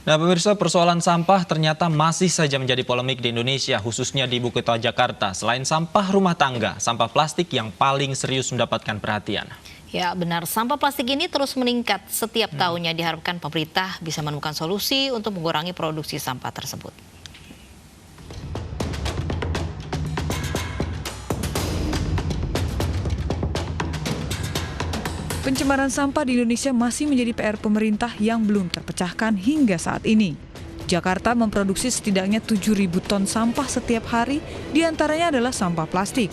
Nah, pemirsa, persoalan sampah ternyata masih saja menjadi polemik di Indonesia, khususnya di Ibu Kota Jakarta. Selain sampah rumah tangga, sampah plastik yang paling serius mendapatkan perhatian. Ya benar, sampah plastik ini terus meningkat setiap tahunnya. Diharapkan pemerintah bisa menemukan solusi untuk mengurangi produksi sampah tersebut. Pencemaran sampah di Indonesia masih menjadi PR pemerintah yang belum terpecahkan hingga saat ini. Jakarta memproduksi setidaknya 7.000 ton sampah setiap hari, diantaranya adalah sampah plastik.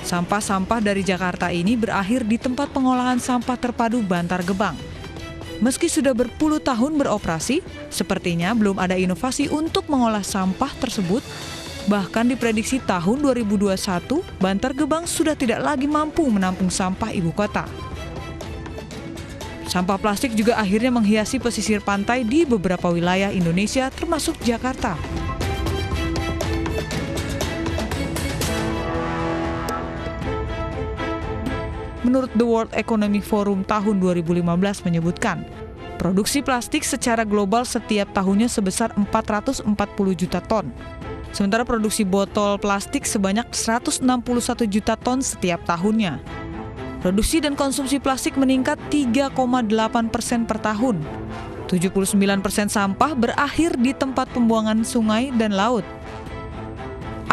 Sampah-sampah dari Jakarta ini berakhir di tempat pengolahan sampah terpadu Bantar Gebang. Meski sudah berpuluh tahun beroperasi, sepertinya belum ada inovasi untuk mengolah sampah tersebut. Bahkan diprediksi tahun 2021, Bantar Gebang sudah tidak lagi mampu menampung sampah ibu kota. Sampah plastik juga akhirnya menghiasi pesisir pantai di beberapa wilayah Indonesia termasuk Jakarta. Menurut The World Economic Forum tahun 2015 menyebutkan, produksi plastik secara global setiap tahunnya sebesar 440 juta ton. Sementara produksi botol plastik sebanyak 161 juta ton setiap tahunnya. Produksi dan konsumsi plastik meningkat 3,8% per tahun. 79% sampah berakhir di tempat pembuangan sungai dan laut.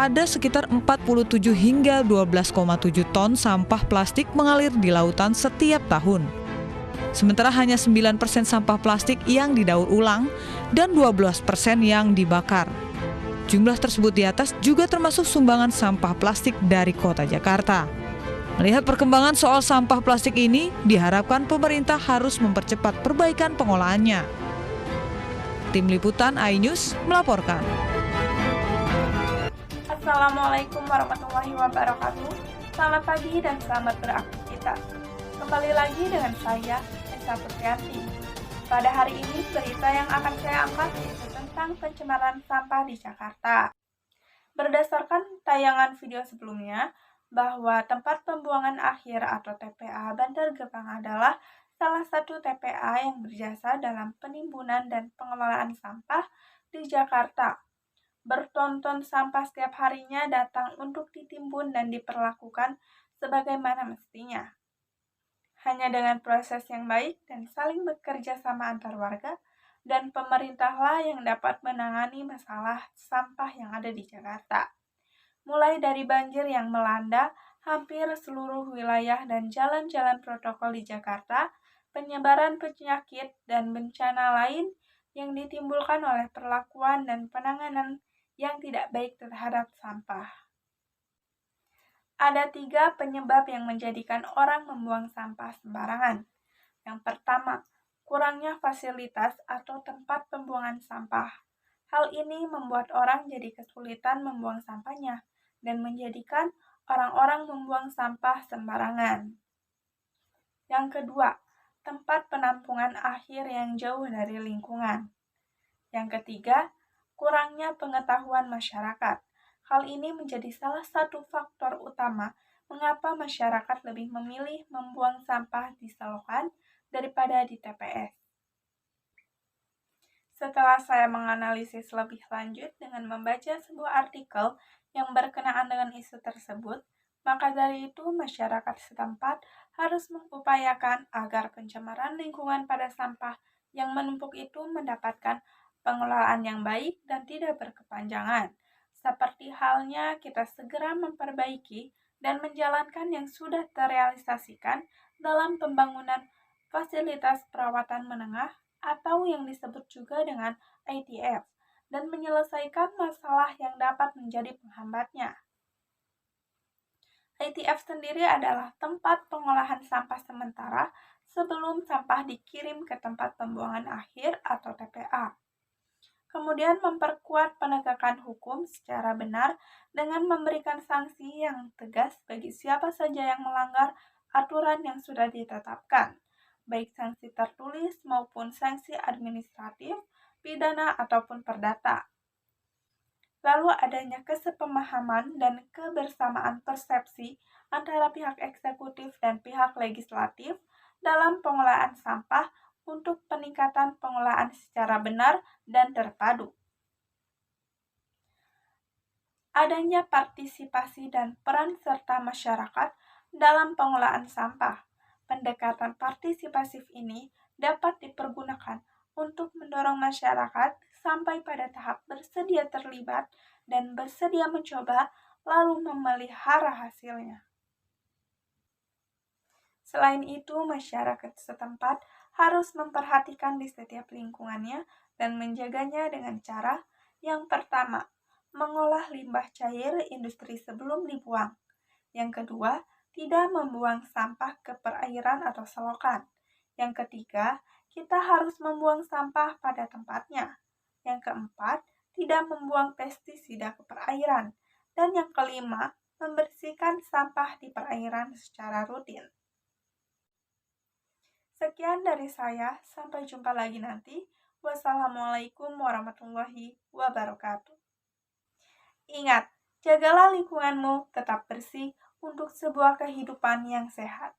Ada sekitar 47 hingga 12,7 ton sampah plastik mengalir di lautan setiap tahun. Sementara hanya 9% sampah plastik yang didaur ulang dan 12% yang dibakar. Jumlah tersebut di atas juga termasuk sumbangan sampah plastik dari Kota Jakarta. Melihat perkembangan soal sampah plastik ini, diharapkan pemerintah harus mempercepat perbaikan pengolahannya. Tim Liputan iNews melaporkan. Assalamualaikum warahmatullahi wabarakatuh. Selamat pagi dan selamat beraktivitas. Kembali lagi dengan saya, Esa Putrianti. Pada hari ini, berita yang akan saya angkat yaitu tentang pencemaran sampah di Jakarta. Berdasarkan tayangan video sebelumnya, bahwa tempat pembuangan akhir atau TPA Bantar Gebang adalah salah satu TPA yang berjasa dalam penimbunan dan pengelolaan sampah di Jakarta. Bertonton sampah setiap harinya datang untuk ditimbun dan diperlakukan sebagaimana mestinya. Hanya dengan proses yang baik dan saling bekerja sama antar warga dan pemerintahlah yang dapat menangani masalah sampah yang ada di Jakarta. Mulai dari banjir yang melanda hampir seluruh wilayah dan jalan-jalan protokol di Jakarta, penyebaran penyakit dan bencana lain yang ditimbulkan oleh perlakuan dan penanganan yang tidak baik terhadap sampah. Ada 3 penyebab yang menjadikan orang membuang sampah sembarangan. Yang pertama, kurangnya fasilitas atau tempat pembuangan sampah. Hal ini membuat orang jadi kesulitan membuang sampahnya dan menjadikan orang-orang membuang sampah sembarangan. Yang kedua, tempat penampungan akhir yang jauh dari lingkungan. Yang ketiga, kurangnya pengetahuan masyarakat. Hal ini menjadi salah satu faktor utama mengapa masyarakat lebih memilih membuang sampah di selokan daripada di TPS. Setelah saya menganalisis lebih lanjut dengan membaca sebuah artikel yang berkenaan dengan isu tersebut, maka dari itu masyarakat setempat harus mengupayakan agar pencemaran lingkungan pada sampah yang menumpuk itu mendapatkan pengelolaan yang baik dan tidak berkepanjangan. Seperti halnya kita segera memperbaiki dan menjalankan yang sudah terrealisasikan dalam pembangunan fasilitas perawatan menengah atau yang disebut juga dengan ITF, dan menyelesaikan masalah yang dapat menjadi penghambatnya. ITF sendiri adalah tempat pengolahan sampah sementara sebelum sampah dikirim ke tempat pembuangan akhir atau TPA. Kemudian memperkuat penegakan hukum secara benar dengan memberikan sanksi yang tegas bagi siapa saja yang melanggar aturan yang sudah ditetapkan, baik sanksi tertulis maupun sanksi administratif, pidana ataupun perdata. Lalu adanya kesepemahaman dan kebersamaan persepsi antara pihak eksekutif dan pihak legislatif dalam pengelolaan sampah untuk peningkatan pengolahan secara benar dan terpadu. Adanya partisipasi dan peran serta masyarakat dalam pengolahan sampah. Pendekatan partisipasif ini dapat dipergunakan untuk mendorong masyarakat sampai pada tahap bersedia terlibat dan bersedia mencoba lalu memelihara hasilnya. Selain itu, masyarakat setempat harus memperhatikan di setiap lingkungannya dan menjaganya dengan cara yang pertama, mengolah limbah cair industri sebelum dibuang. Yang kedua, tidak membuang sampah ke perairan atau selokan. Yang ketiga, kita harus membuang sampah pada tempatnya. Yang keempat, tidak membuang pestisida ke perairan. Dan yang kelima, membersihkan sampah di perairan secara rutin. Sekian dari saya, sampai jumpa lagi nanti. Wassalamualaikum warahmatullahi wabarakatuh. Ingat, jagalah lingkunganmu tetap bersih untuk sebuah kehidupan yang sehat.